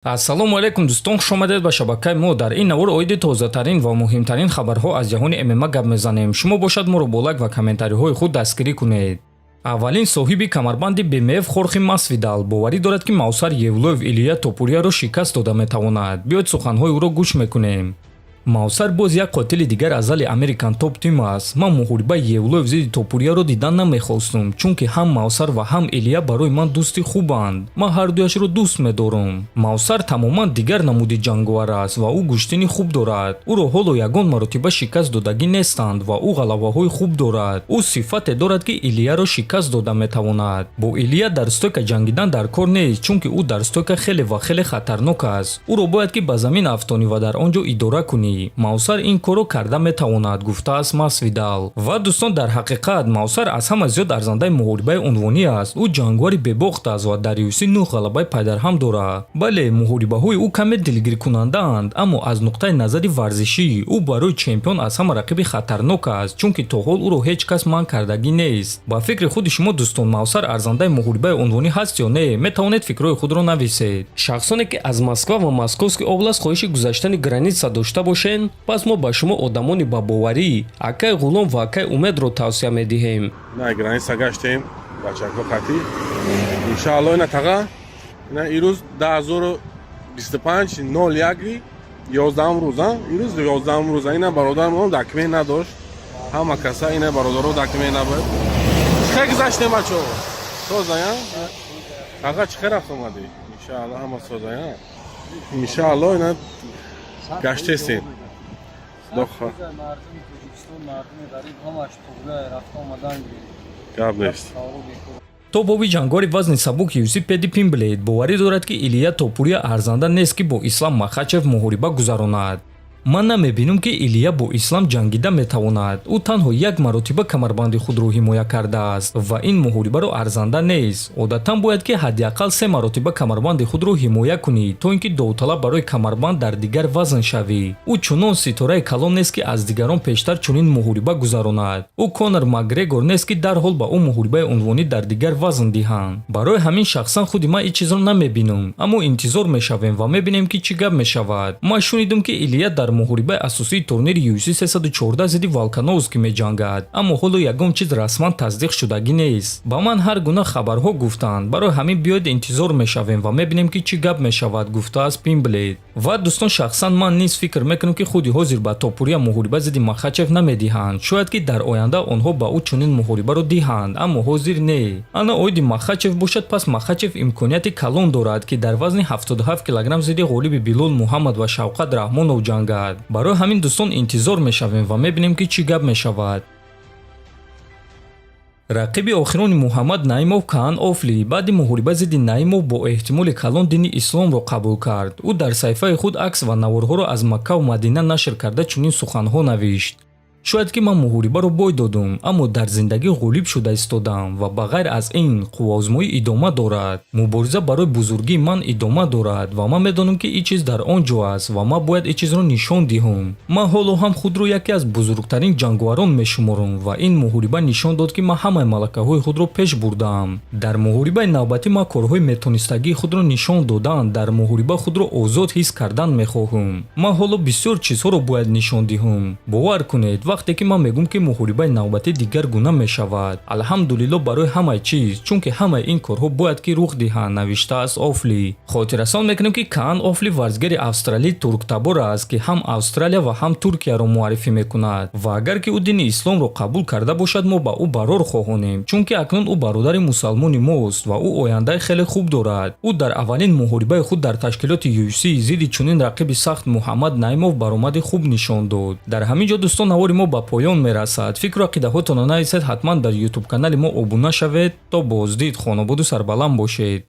ассалому алайкум дӯстон, хуш омадед ба шабакаи мо. дар ин навор оиди тозатарин ва муҳимтарин хабарҳо аз ҷаҳони ММА гап мезанем. шумо бошад моро бо лайк ва комментариҳои худ дастгирӣ кунед. аввалин соҳиби камарбанди БМФ Хорхе Масвидал боварӣ дорад ки Мавсар Евлоев Илия Топурияро шикаст дода метавонад. биёед суханҳои ӯро гӯш мекунем. Мавсар боз як қотили дигар аз зали American Top Team аст. ман муҳорибаи Евлоев зидди Топурияро дидан намехостум, чунки ҳам Мавсар ва ҳам Илия барои ман дӯсти хубанд. ман ҳардуяшро дӯст медорам. Мавсар тамоман дигар намуди ҷанговар аст ва ӯ гӯштини хуб дорад. ӯро ҳоло ягон маротиба шикаст додагӣ нестанд ва ӯ ғалабаҳои хуб дорад. ӯ сифате дорад ки Илияро шикаст дода метавонад. бо Илия дар стойка ҷангидан дар кор нест, чунки ӯ дар стойка хеле ва хеле хатарнок аст. ӯро бояд ки ба замин афтонӣ ва дар он ҷо идора кунӣ. Мавсар ин корро карда метавонад, гуфтааст Масвидал. ва дӯстон, дар ҳақиқат Мавсар аз ҳама зиёд арзандаи муҳорибаи унвонӣ аст. ӯ ҷангвари бебохт аст ва дар UFC 9 ғалабаи пайдарҳам дорад. бале, муҳорибаҳои ӯ каме дилгиркунандаанд, аммо аз нуқтаи назари варзишӣ ӯ барои чемпион аз ҳама рақиби хатарнок аст, чунки то ҳол ӯро ҳеҷ кас манъ кардагӣ нест. ба фикри худи шумо дӯстон, Мавсар арзандаи муҳорибаи унвонӣ ҳаст ё не? метавонед фикрҳои худро нависед. шахсоне ки аз Москва ва Московский област хоҳиши гузаштани граница дошта бошед, пас мо ба шумо одамони бабоварӣ Акай Ғулом ва Акай Умедро тавсия медиҳем. на граница гаштем ба чаклоқатӣ. иншаалло ина таға ина ирӯз 2025 01 11 рӯза ирӯз 11 рӯза ина бародарам документ надошт. ҳама каса ина бародаро документ набояд. чихе гузаштем бачо созая таға чихе рафт омадӣ. иншаалло ҳама созая. иншаалло ина гаштесем. то боби ҷангори вазни сабук UFC Педи Пимблейд боварӣ дорад ки Илия Топурия арзанда нест ки бо Ислам Махачев муҳориба гузаронад. ман намебинам ки Илия бо Ислам ҷангида метавонад. ӯ танҳо як маротиба камарбанди худро ҳимоя кардааст ва ин муҳорибаро арзанда нест. одатан бояд ки ҳаддиақал 3 маротиба камарбанди худро ҳимоя кунӣ, то ин ки довталаб барои камарбанд дар дигар вазн шавӣ. ӯ чунон ситораи калон нест ки аз дигарон пештар чунин муҳориба гузаронад. ӯ Конор Макгрегор нест ки дарҳол ба ӯ муҳорибаи унвонӣ дар дигар вазн диҳанд. барои ҳамин шахсан худи ман ин чизро намебинам, аммо интизор мешавем ва мебинем ки чӣ гап мешавад. ман шунидам ки Илия дар муҳорибаи асосии турнири UFC 314 зидди Волкановский меҷангад, аммо ҳоло ягон чиз расман тасдиқ шудагӣ нест. ба ман ҳар гуна хабарҳо гуфтанд. барои ҳамин биёед интизор мешавем ва мебинем ки чӣ гап мешавад, гуфтааст Пимблейд. ва дӯстон, шахсан ман низ фикр мекунам ки худи ҳозир ба Топурия муҳориба зидди Махачев намедиҳанд. шояд ки дар оянда онҳо ба ӯ чунин муҳорибаро диҳанд, аммо ҳозир не. ана оиди Махачев бошад, пас Махачев имконияти калон дорад ки дар вазни 77 килограмм зидди ғолиби Билол Муҳаммад ва Шавқат Раҳмонов ҷангад. барои ҳамин дӯстон интизор мешавем ва мебинем ки чӣ гап мешавад. рақиби охирони Муҳаммад Наимов Каан Офли баъди муҳориба зидди Наимов бо эҳтимоли калон дини исломро қабул кард. ӯ дар саҳифаи худ акс ва наворҳоро аз Макка ва Мадина нашр карда чунин суханҳо навишт: шояд ки ман муҳорибаро бой додам, аммо дар зиндагӣ ғолиб шуда истодам ва ба ғайр аз ин қувваозмоӣ идома дорад. мубориза барои бузургии ман идома дорад ва ман медонам ки ин чиз дар он ҷо аст ва ман бояд ин чизро нишон диҳам. ман ҳоло ҳам худро яке аз бузургтарин ҷангварон мешуморам ва ин муҳориба нишон дод ки ман ҳамаи малакаҳои худро пеш бурдаам. дар муҳорибаи навбатӣ ман корҳои метонистагии худро нишон додан, дар муҳориба худро озод ҳис кардан мехоҳам. ман ҳоло бисёр чизҳоро бояд нишон диҳам. бовар кунед, вақте ки ман мегӯям ки муҳорибаи навбатӣ дигар гуна мешавад. алҳамдулилло барои ҳамаи чиз, чунки ҳамаи ин корҳо бояд ки рух диҳанд, навиштааст Офли. хотиррасон мекунем ки Каан Офли варзигари австралӣ турктабор аст ки ҳам Австралия ва ҳам Туркияро муаррифӣ мекунад. ва агар ки ӯ дини исломро қабул карда бошад, мо ба ӯ барор хоҳонем, чунки акнун ӯ бародари мусалмони мост ва ӯ ояндаи хеле хуб дорад. ӯ дар аввалин муҳорибаи худ дар ташкилоти UFC зидди чунин рақиби сахт Муҳаммад Наимов баромади хуб нишон дод. дар ҳамин ҷо дӯстон, навори мо ба поён мерасад. фикру ақидаҳотонро нависед. ҳатман дар YouTube канали мо обуна шавед. то боздид. хонободу сарбаланд бошед.